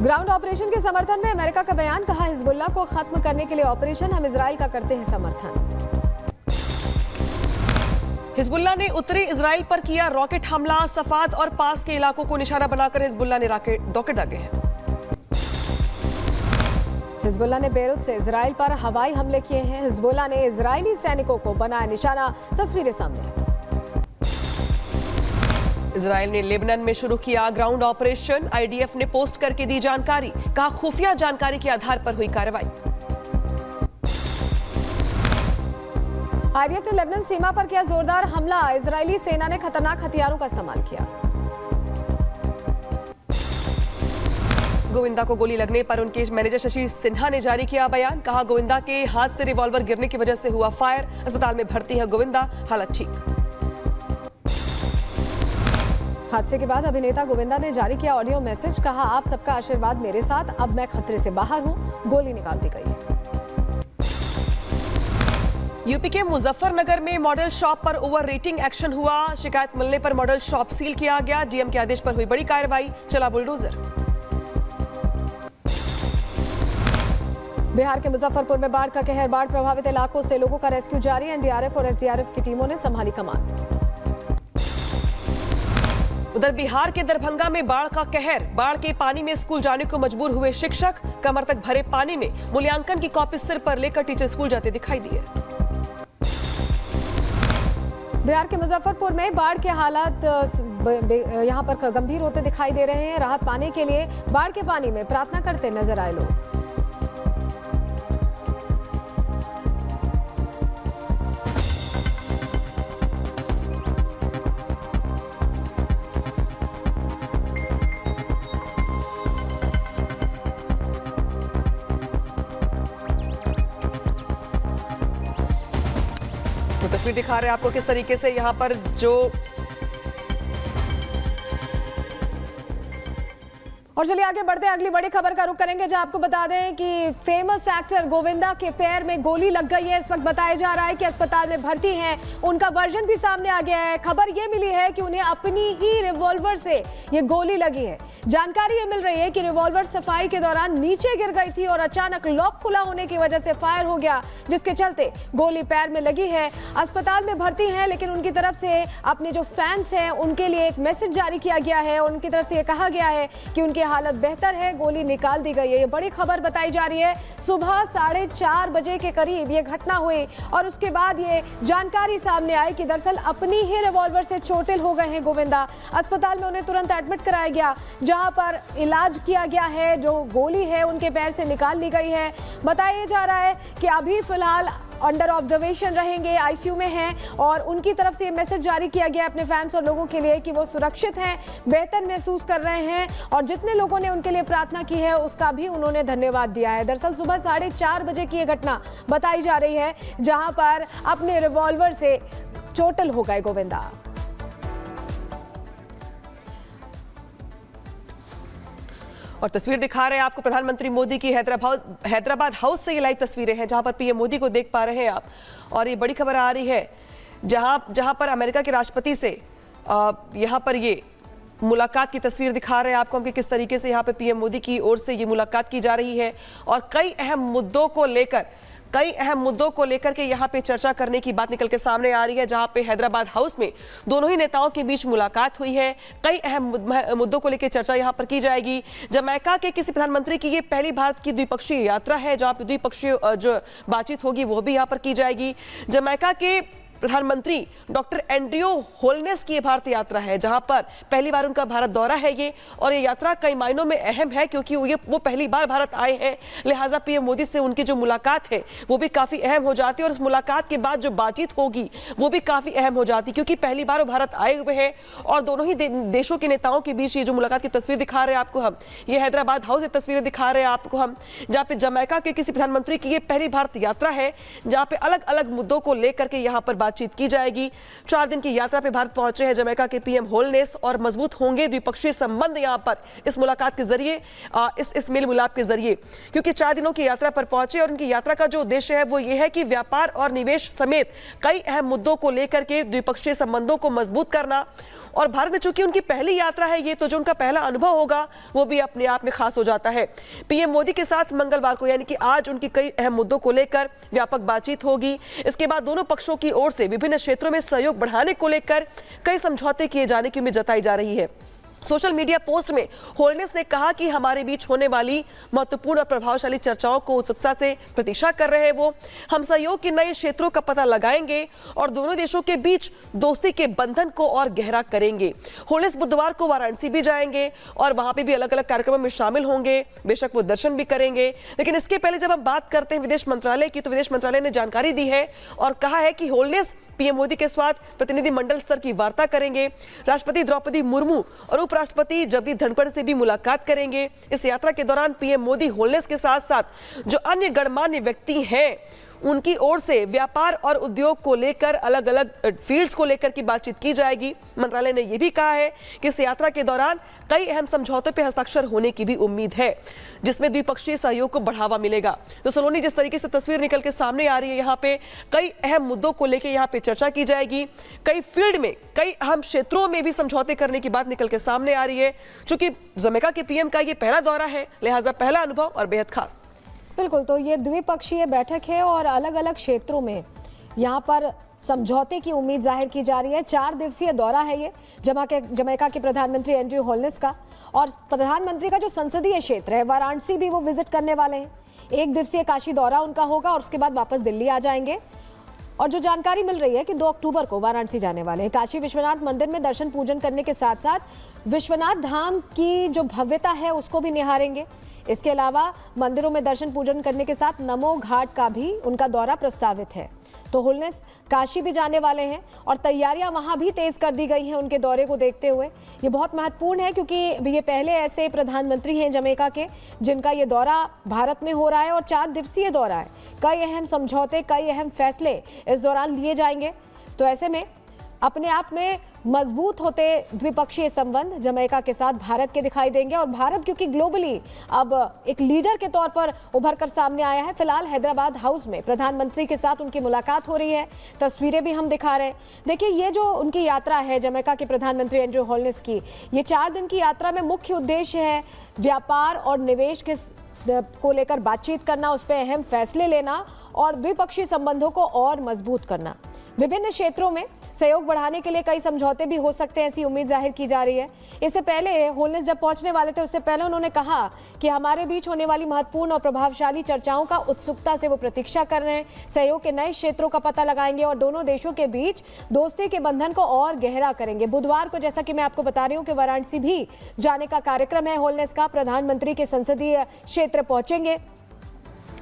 Ground operation के समर्थन में अमेरिका का बयान, कहा हिजबुल्लाह को खत्म करने के लिए ऑपरेशन, हम इजराइल का करते हैं समर्थन। हिजबुल्लाह ने उत्तरी इजराइल पर किया रॉकेट हमला, सफाद और पास के इलाकों को निशाना बनाकर हिजबुल्लाह ने रॉकेट दागे हैं। हिजबुल्लाह ने बेरूत से इजराइल पर हवाई हमले किए हैं, हिजबुल्लाह ने इजरायली सैनिकों को बनाया निशाना, तस्वीरें सामने। इजराइल ने लेबनान में शुरू किया ग्राउंड ऑपरेशन, आईडीएफ ने पोस्ट करके दी जानकारी, कहा खुफिया जानकारी के आधार पर हुई कार्रवाई। आईडीएफ ने लेबनान सीमा पर किया जोरदार हमला, इजरायली सेना ने खतरनाक हथियारों का इस्तेमाल किया। गोविंदा को गोली लगने पर उनके मैनेजर शशि सिन्हा ने जारी किया बयान, कहा गोविंदा के हाथ से रिवॉल्वर गिरने की वजह से हुआ फायर, अस्पताल में भर्ती है गोविंदा, हालत ठीक। हादसे के बाद अभिनेता गोविंदा ने जारी किया ऑडियो मैसेज, कहा आप सबका आशीर्वाद मेरे साथ, अब मैं खतरे से बाहर हूं, गोली निकाल दी गई है। यूपी के मुजफ्फरनगर में मॉडल शॉप पर ओवर रेटिंग एक्शन हुआ, शिकायत मिलने पर मॉडल शॉप सील किया गया, डीएम के आदेश पर हुई बड़ी कार्रवाई, चला बुलडोजर। बिहार के मुजफ्फरपुर में बाढ़ का कहर, बाढ़ प्रभावित इलाकों से लोगों का रेस्क्यू जारी, एनडीआरएफ और एसडीआरएफ की टीमों ने संभाली कमान। उधर बिहार के दरभंगा में बाढ़ का कहर, बाढ़ के पानी में स्कूल जाने को मजबूर हुए शिक्षक, कमर तक भरे पानी में मूल्यांकन की कॉपी सिर पर लेकर टीचर स्कूल जाते दिखाई दिए। बिहार के मुजफ्फरपुर में बाढ़ के हालात यहां पर गंभीर होते दिखाई दे रहे हैं, राहत पाने के लिए बाढ़ के पानी में प्रार्थना करते नजर आए लोग। तो तस्वीर दिखा रहे हैं आपको किस तरीके से यहाँ पर जो और चलिए आगे बढ़ते हैं, अगली बड़ी खबर का रुख करेंगे, जहां आपको बता दें कि फेमस एक्टर गोविंदा के पैर में गोली लग गई है। इस वक्त बताया जा रहा है कि अस्पताल में भर्ती हैं, उनका वर्जन भी सामने आ गया है। खबर ये मिली है कि उन्हें अपनी ही रिवॉल्वर से ये गोली लगी है। जानकारी ये मिल रही है कि रिवॉल्वर सफाई के दौरान नीचे गिर गई थी और अचानक लॉक खुला होने की वजह से फायर हो गया, जिसके चलते गोली पैर में लगी है। अस्पताल में भर्ती हैं, लेकिन उनकी तरफ से अपने जो फैंस हैं उनके लिए एक मैसेज जारी किया गया है। उनकी तरफ से ये कहा गया है कि उनकी हालत बेहतर है, गोली निकाल दी गई है। ये बड़ी खबर बताई जा रही है। सुबह 4:30 बजे के करीब ये घटना हुई और उसके बाद ये जानकारी सामने आई कि दरअसल अपनी ही रिवॉल्वर से चोटिल हो गए हैं गोविंदा। अस्पताल में उन्हें तुरंत एडमिट कराया गया, जहां पर इलाज किया गया है। जो गोली है उनके पैर से निकाल ली गई है। बताया जा रहा है कि अभी फिलहाल अंडर ऑब्जर्वेशन रहेंगे, आईसीयू में हैं और उनकी तरफ से ये मैसेज जारी किया गया अपने फैंस और लोगों के लिए कि वो सुरक्षित हैं, बेहतर महसूस कर रहे हैं और जितने लोगों ने उनके लिए प्रार्थना की है उसका भी उन्होंने धन्यवाद दिया है। दरअसल सुबह 4:30 बजे की ये घटना बताई जा रही है, जहां पर अपने रिवॉल्वर से चोटिल हो गए गोविंदा। और तस्वीर दिखा रहे हैं आपको प्रधानमंत्री मोदी की हैदराबाद हाउस से ये लाइव तस्वीरें हैं, जहां पर पीएम मोदी को देख पा रहे हैं आप। और ये बड़ी खबर आ रही है, जहां पर अमेरिका के राष्ट्रपति से यहां पर ये मुलाकात की तस्वीर दिखा रहे हैं आपको हम कि किस तरीके से यहां पर पीएम मोदी की ओर से ये मुलाकात की जा रही है और कई अहम मुद्दों को लेकर के यहाँ पे चर्चा करने की बात निकल के सामने आ रही है, जहाँ पे हैदराबाद हाउस में दोनों ही नेताओं के बीच मुलाकात हुई है। कई अहम मुद्दों को लेकर चर्चा यहाँ पर की जाएगी। जमैका के किसी प्रधानमंत्री की ये पहली भारत की द्विपक्षीय यात्रा है, जहाँ पे द्विपक्षीय जो बातचीत होगी वो भी यहाँ पर की जाएगी। जमैका के प्रधानमंत्री डॉक्टर एंड्रियो होलनेस की भारत यात्रा है, जहां पर पहली बार उनका भारत दौरा है ये, और ये यात्रा कई मायनों में अहम है क्योंकि वो पहली बार भारत आए हैं। लिहाजा पीएम मोदी से उनकी जो मुलाकात है वो भी काफी अहम हो जाती है और इस मुलाकात के बाद जो बातचीत होगी वो भी काफी अहम हो जाती है क्योंकि पहली बार वो भारत आए हुए हैं और दोनों ही देशों के नेताओं के बीच ये जो मुलाकात की तस्वीर दिखा रहे हैं आपको हम, ये हैदराबाद हाउस से तस्वीरें दिखा रहे हैं आपको हम, जहाँ पे जमैका के किसी प्रधानमंत्री की ये पहली भारत यात्रा है, जहाँ पे अलग अलग मुद्दों को लेकर के यहाँ पर बातचीत की जाएगी। 4 दिन की यात्रा पे भारत पहुंचे हैं जमैका के पीएम होलनेस और मजबूत होंगे द्विपक्षीय संबंध यहां पर इस मुलाकात के जरिए, इस मेल मिलाप के जरिए, क्योंकि 4 दिनों की यात्रा पर पहुंचे और उनकी यात्रा का जो उद्देश्य है वो ये है कि व्यापार और निवेश समेत कई अहम मुद्दों को लेकर के द्विपक्षीय संबंधों को मजबूत करना। और भारत में चूंकि उनकी पहली यात्रा है ये, तो जो उनका पहला अनुभव होगा वो भी अपने आप में खास हो जाता है। पीएम मोदी के साथ मंगलवार को यानी कि आज उनकी कई अहम मुद्दों को लेकर व्यापक बातचीत होगी। इसके बाद दोनों पक्षों की ओर से विभिन्न क्षेत्रों में सहयोग बढ़ाने को लेकर कई समझौते किए जाने की उम्मीद जताई जा रही है। सोशल मीडिया पोस्ट में होलनेस ने कहा कि हमारे बीच होने वाली महत्वपूर्ण और प्रभावशाली चर्चाओं को उत्सुकता से प्रतीक्षा कर रहे हैं। वो हम सहयोग के नए क्षेत्रों का पता लगाएंगे और दोनों देशों के बीच दोस्ती के बंधन को और गहरा करेंगे। होलनेस बुधवार को वाराणसी भी जाएंगे और वहां पे भी अलग अलग कार्यक्रमों में शामिल होंगे। बेशक वो दर्शन भी करेंगे, लेकिन इसके पहले जब हम बात करते हैं विदेश मंत्रालय की, तो विदेश मंत्रालय ने जानकारी दी है और कहा है कि होलनेस पीएम मोदी के साथ प्रतिनिधि मंडल स्तर की वार्ता करेंगे। राष्ट्रपति द्रौपदी मुर्मू और उपराष्ट्रपति जगदीप धनखड़ से भी मुलाकात करेंगे। इस यात्रा के दौरान पीएम मोदी होलनेस के साथ साथ जो अन्य गणमान्य व्यक्ति हैं उनकी ओर से व्यापार और उद्योग को लेकर अलग अलग फील्ड्स को लेकर की बातचीत की जाएगी। मंत्रालय ने यह भी कहा है कि इस यात्रा के दौरान कई अहम समझौतों पर हस्ताक्षर होने की भी उम्मीद है, जिसमें द्विपक्षीय सहयोग को बढ़ावा मिलेगा। तो सलोनी, जिस तरीके से तस्वीर निकल के सामने आ रही है, यहाँ पे कई अहम मुद्दों को लेकर यहाँ पे चर्चा की जाएगी। कई फील्ड में, कई अहम क्षेत्रों में भी समझौते करने की बात निकल के सामने आ रही है। चूंकि जमैका के पीएम का ये पहला दौरा है, लिहाजा पहला अनुभव और बेहद खास। बिल्कुल, तो ये द्विपक्षीय बैठक है और अलग अलग क्षेत्रों में यहाँ पर समझौते की उम्मीद जाहिर की जा रही है। 4 दिवसीय दौरा है ये जमैका के प्रधानमंत्री एंड्रयू होलनेस का, और प्रधानमंत्री का जो संसदीय क्षेत्र है वाराणसी भी वो विजिट करने वाले हैं। 1 दिवसीय काशी दौरा उनका होगा और उसके बाद वापस दिल्ली आ जाएंगे। और जो जानकारी मिल रही है कि 2 अक्टूबर को वाराणसी जाने वाले हैं। काशी विश्वनाथ मंदिर में दर्शन पूजन करने के साथ साथ विश्वनाथ धाम की जो भव्यता है उसको भी निहारेंगे। इसके अलावा मंदिरों में दर्शन पूजन करने के साथ नमो घाट का भी उनका दौरा प्रस्तावित है। तो होलनेस काशी भी जाने वाले हैं और तैयारियां वहां भी तेज कर दी गई हैं उनके दौरे को देखते हुए। ये बहुत महत्वपूर्ण है क्योंकि ये पहले ऐसे प्रधानमंत्री हैं जमैका के जिनका ये दौरा भारत में हो रहा है और 4 दिवसीय दौरा है। कई अहम समझौते, कई अहम फैसले इस दौरान लिए जाएंगे। तो ऐसे में अपने आप में मजबूत होते द्विपक्षीय संबंध जमैका के साथ भारत के दिखाई देंगे। और भारत क्योंकि ग्लोबली अब एक लीडर के तौर पर उभर कर सामने आया है। फिलहाल हैदराबाद हाउस में प्रधानमंत्री के साथ उनकी मुलाकात हो रही है, तस्वीरें भी हम दिखा रहे हैं। देखिए, ये जो उनकी यात्रा है जमैका के प्रधानमंत्री एंड्रयू होलनेस की, ये 4 दिन की यात्रा में मुख्य उद्देश्य है व्यापार और निवेश को लेकर बातचीत करना, उस पर अहम फैसले लेना और द्विपक्षीय संबंधों को और मजबूत करना। विभिन्न क्षेत्रों में सहयोग बढ़ाने के लिए कई समझौते भी हो सकते हैं, ऐसी उम्मीद जाहिर की जा रही है। इससे पहले होलनेस जब पहुंचने वाले थे उससे पहले उन्होंने कहा कि हमारे बीच होने वाली महत्वपूर्ण और प्रभावशाली चर्चाओं का उत्सुकता से वो प्रतीक्षा कर रहे हैं। सहयोग के नए क्षेत्रों का पता लगाएंगे और दोनों देशों के बीच दोस्ती के बंधन को और गहरा करेंगे। बुधवार को, जैसा कि मैं आपको बता रही हूँ, कि वाराणसी भी जाने का कार्यक्रम है होलनेस का। प्रधानमंत्री के संसदीय क्षेत्र पहुंचेंगे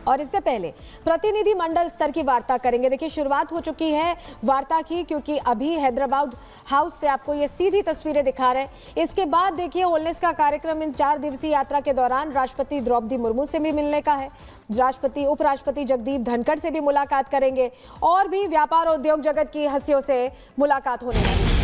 और इससे पहले प्रतिनिधि मंडल स्तर की वार्ता करेंगे। देखिए, शुरुआत हो चुकी है वार्ता की, क्योंकि अभी हैदराबाद हाउस से आपको ये सीधी तस्वीरें दिखा रहे हैं। इसके बाद देखिए होलनेस का कार्यक्रम इन 4 दिवसीय यात्रा के दौरान राष्ट्रपति द्रौपदी मुर्मू से भी मिलने का है। उपराष्ट्रपति जगदीप धनखड़ से भी मुलाकात करेंगे और भी व्यापार और उद्योग जगत की हस्तियों से मुलाकात होने वाली है।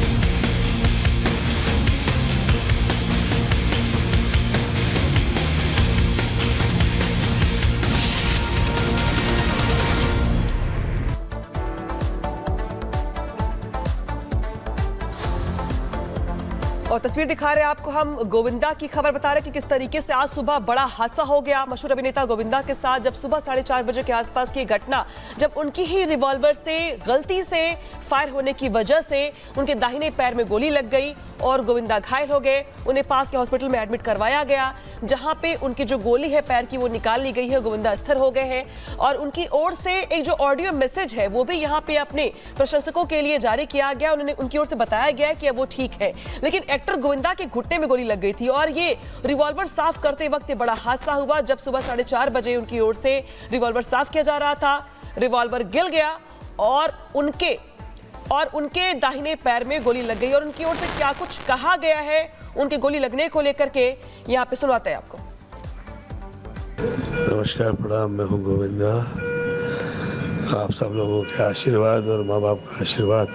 और तस्वीर दिखा रहे हैं आपको हम गोविंदा की खबर बता रहे हैं कि किस तरीके से आज सुबह बड़ा हादसा हो गया मशहूर अभिनेता गोविंदा के साथ, जब सुबह 4:30 बजे के आसपास की घटना, जब उनकी ही रिवॉल्वर से गलती से फायर होने की वजह से उनके दाहिने पैर में गोली लग गई और गोविंदा घायल हो गए। उन्हें पास के हॉस्पिटल में एडमिट करवाया गया, जहां पे उनकी जो गोली है पैर की वो निकाल ली गई है। गोविंदा स्थिर हो गए हैं और उनकी ओर से एक जो ऑडियो मैसेज है वो भी यहाँ पे अपने प्रशंसकों के लिए जारी किया गया। उनकी ओर से बताया गया है कि अब वो ठीक है, लेकिन एक्टर गोविंदा के घुटने में गोली लग गई थी और ये रिवॉल्वर साफ करते वक्त बड़ा हादसा हुआ। जब सुबह 4:30 बजे उनकी ओर से रिवॉल्वर साफ किया जा रहा था, रिवॉल्वर गिर गया और उनके दाहिने पैर में गोली लग गई। और उनकी ओर से क्या कुछ कहा गया है उनकी गोली लगने को लेकर के, यहाँ पे सुनाते हैं आपको। नमस्कार, प्रणाम, मैं हूं गोविंदा। आप सब लोगों के आशीर्वाद और माँ बाप का आशीर्वाद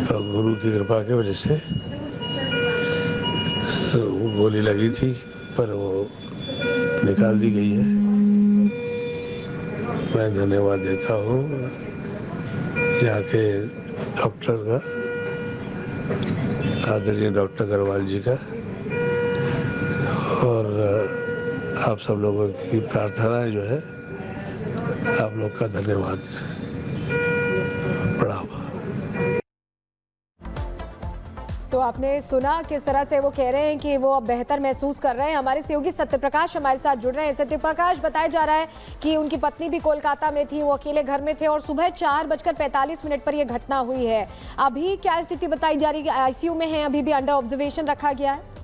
और गुरु की कृपा की वजह से वो गोली लगी थी, पर वो निकाल दी गई है। मैं धन्यवाद देता हूँ यहाँ के डॉक्टर का, आदरणीय डॉक्टर अग्रवाल जी का, और आप सब लोगों की प्रार्थनाएं जो है, आप लोग का धन्यवाद। प्रणाम। तो आपने सुना किस तरह से वो कह रहे हैं कि वो अब बेहतर महसूस कर रहे हैं। हमारे सहयोगी सत्यप्रकाश हमारे साथ जुड़ रहे हैं। सत्यप्रकाश, बताया जा रहा है कि उनकी पत्नी भी कोलकाता में थी, वो अकेले घर में थे और सुबह 4:45 पर यह घटना हुई है। अभी क्या स्थिति बताई जा रही है? आईसीयू में है, अभी भी अंडर ऑब्जर्वेशन रखा गया है?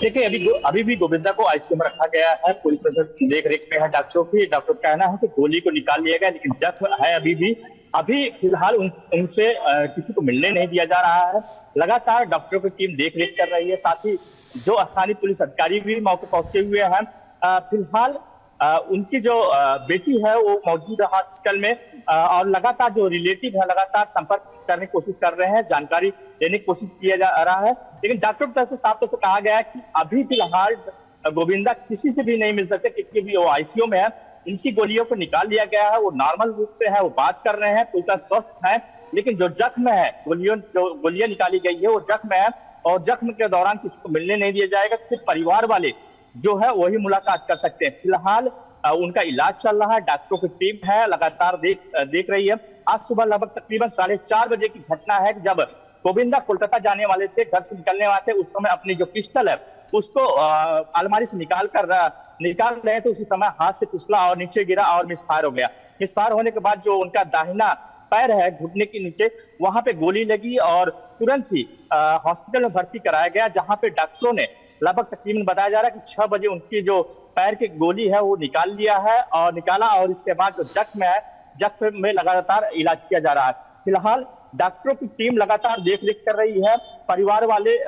देखिए, अभी भी गोविंदा को आईसीयू में रखा गया है, पूरी तरह से देख रेख में है डॉक्टरों की। डॉक्टर का कहना है कि गोली को निकाल लिया गया, लेकिन जख्म है अभी फिलहाल उनसे किसी को मिलने नहीं दिया जा रहा है। लगातार डॉक्टरों की टीम देख रेख कर रही है, साथ ही जो स्थानीय पुलिस अधिकारी भी मौके पहुंचे हुए हैं। फिलहाल उनकी जो बेटी है वो मौजूद है हॉस्पिटल में, और लगातार जो रिलेटिव है लगातार संपर्क करने की कोशिश कर रहे हैं, जानकारी लेने की कोशिश किया जा रहा है। लेकिन डॉक्टर की तरफ से साफ तौर पर कहा गया है कि अभी फिलहाल गोविंदा किसी से भी नहीं मिल सकते, क्योंकि भी वो आईसीयू में है। इनकी गोलियों को निकाल लिया गया है, वो नॉर्मल रूप से है, वो बात कर रहे हैं, पूरी तरह स्वस्थ है। लेकिन जो जख्म है, गोलियां निकाली गई है, वो जख्म है, और जख्म के दौरान किसी को मिलने नहीं दिया जाएगा। सिर्फ परिवार वाले जो है वही मुलाकात कर सकते हैं। फिलहाल उनका इलाज चल रहा है, डॉक्टरों की टीम है लगातार देख रही है। आज सुबह लगभग तकरीबन 4:30 बजे की घटना है, जब गोविंदा कोलकाता जाने वाले थे, घर से निकलने वाले थे। उस समय अपनी जो पिस्टल है उसको अलमारी से निकाल रहे थे, उसी समय हाथ से फिसला और नीचे गिरा और मिसफायर हो गया। मिसफायर होने के बाद जो उनका दाहिना पैर है घुटने के नीचे, वहां पे गोली लगी और तुरंत ही हॉस्पिटल में भर्ती कराया गया, जहां पे डॉक्टरों ने लगभग तकरीबन बताया जा रहा है कि 6 बजे उनकी जो पैर की गोली है वो निकाला, और इसके बाद जो जख्म है, जख्म में लगातार इलाज किया जा रहा है। फिलहाल डॉक्टरों की टीम लगातार देख रेख कर रही है, परिवार वाले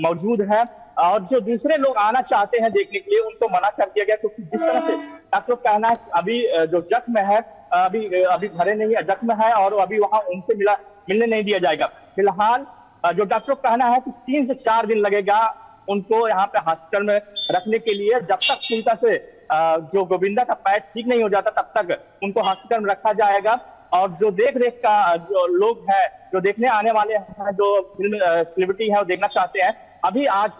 मौजूद हैं, और जो दूसरे लोग आना चाहते हैं देखने के लिए उनको मना कर दिया गया, क्योंकि जिस तरह से डॉक्टर का कहना है अभी जो जख्म है अभी भरे नहीं है, जख्म है, और अभी वहां उनसे मिलने नहीं दिया जाएगा। फिलहाल जो डॉक्टर का कहना है कि 3 से 4 दिन लगेगा उनको यहाँ पे हॉस्पिटल में रखने के लिए। जब तक पूरी तरह से जो गोविंदा का पैर ठीक नहीं हो जाता, तब तक उनको हॉस्पिटल में रखा जाएगा। और जो देख रेख का जो लोग हैं, जो देखने आने वाले हैं, जो फिल्म सेलिब्रिटी है, वो देखना चाहते हैं, अभी आज